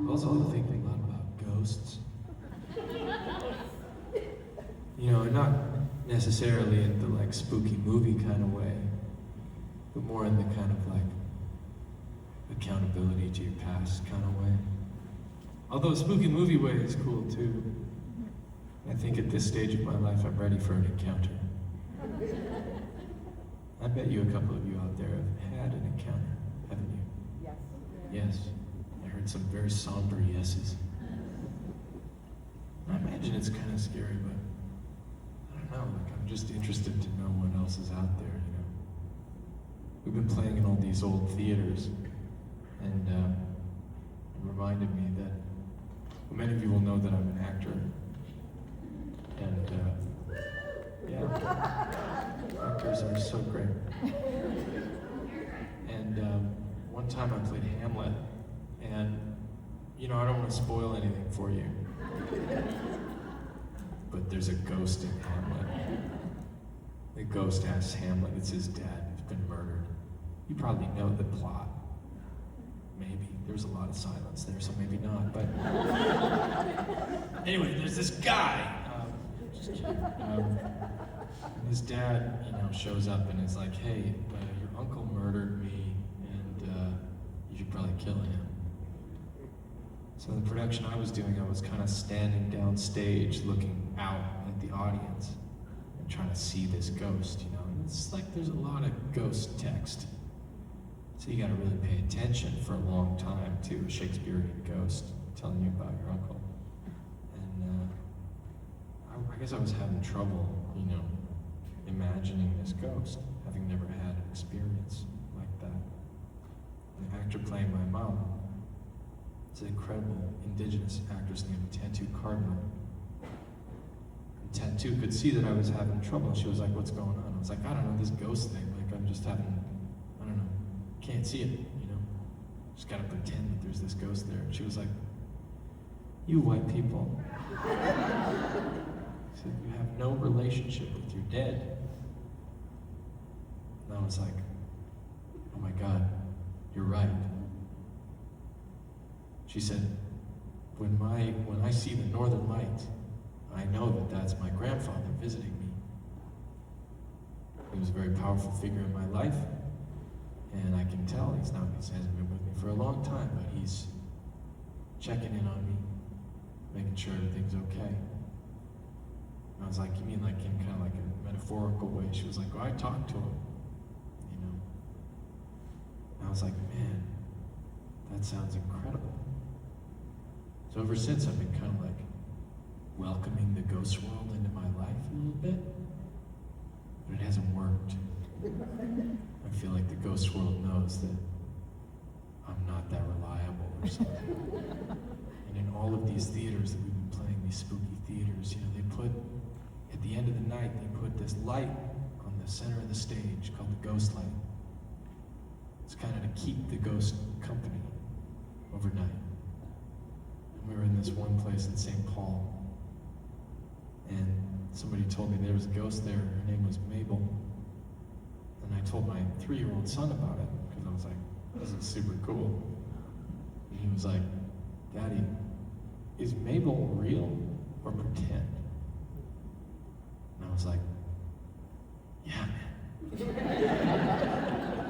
Also, I think a lot about ghosts. You know, not necessarily in the like spooky movie kind of way, but more in the kind of like accountability to your past kind of way. Although spooky movie way is cool too. I think at this stage of my life, I'm ready for an encounter. I bet you a couple of you out there have had an encounter, haven't you? Yes. Yes. I heard some very somber yeses. I imagine it's kind of scary, but I don't know, like I'm just interested to know what else is out there, you know. We've been playing in all these old theaters, and it reminded me that many of you will know that I'm an actor. And yeah, actors are so great. And one time I played Hamlet, and you know, I don't want to spoil anything for you, but there's a ghost in Hamlet. The ghost asks Hamlet, it's his dad who's been murdered. You probably know the plot. Maybe. There's a lot of silence there, so maybe not. But anyway, there's this guy. Just kidding. And his dad, you know, shows up and is like, hey, your uncle murdered me, and you should probably kill him. So in the production I was doing, I was kind of standing downstage looking out at the audience and trying to see this ghost, you know. And it's like there's a lot of ghost text. So you gotta really pay attention for a long time to a Shakespearean ghost telling you about your uncle. And I guess I was having trouble, you know, imagining this ghost, having never had an experience like that. And the actor playing my mom is an incredible indigenous actress named Tattoo Cardinal. And Tattoo could see that I was having trouble. She was like, what's going on? I was like, I don't know, this ghost thing, like I'm just having, I don't know, can't see it, you know? Just gotta pretend that there's this ghost there. And she was like, you white people. She said, you have no relationship with your dead. And I was like, oh my God, you're right. She said, when I see the northern light, I know that that's my grandfather visiting me. He was a very powerful figure in my life, and I can tell he hasn't been with me for a long time, but he's checking in on me, making sure everything's okay. And I was like, you mean like in kind of like a metaphorical way? She was like, well, I talked to him, you know. And I was like, man, that sounds incredible. So ever since, I've been kind of like welcoming the ghost world into my life a little bit, but it hasn't worked. I feel like the ghost world knows that I'm not that reliable or something. And in all of these theaters that we've been playing, these spooky theaters, you know, they put, at the end of the night, they put this light on the center of the stage called the ghost light. It's kind of to keep the ghost company overnight. And we were in this one place in St. Paul, and somebody told me there was a ghost there. Her name was Mabel. And I told my 3-year-old son about it, because I was like, this is super cool. And he was like, Daddy, is Mabel real or pretend? And I was like, yeah, man.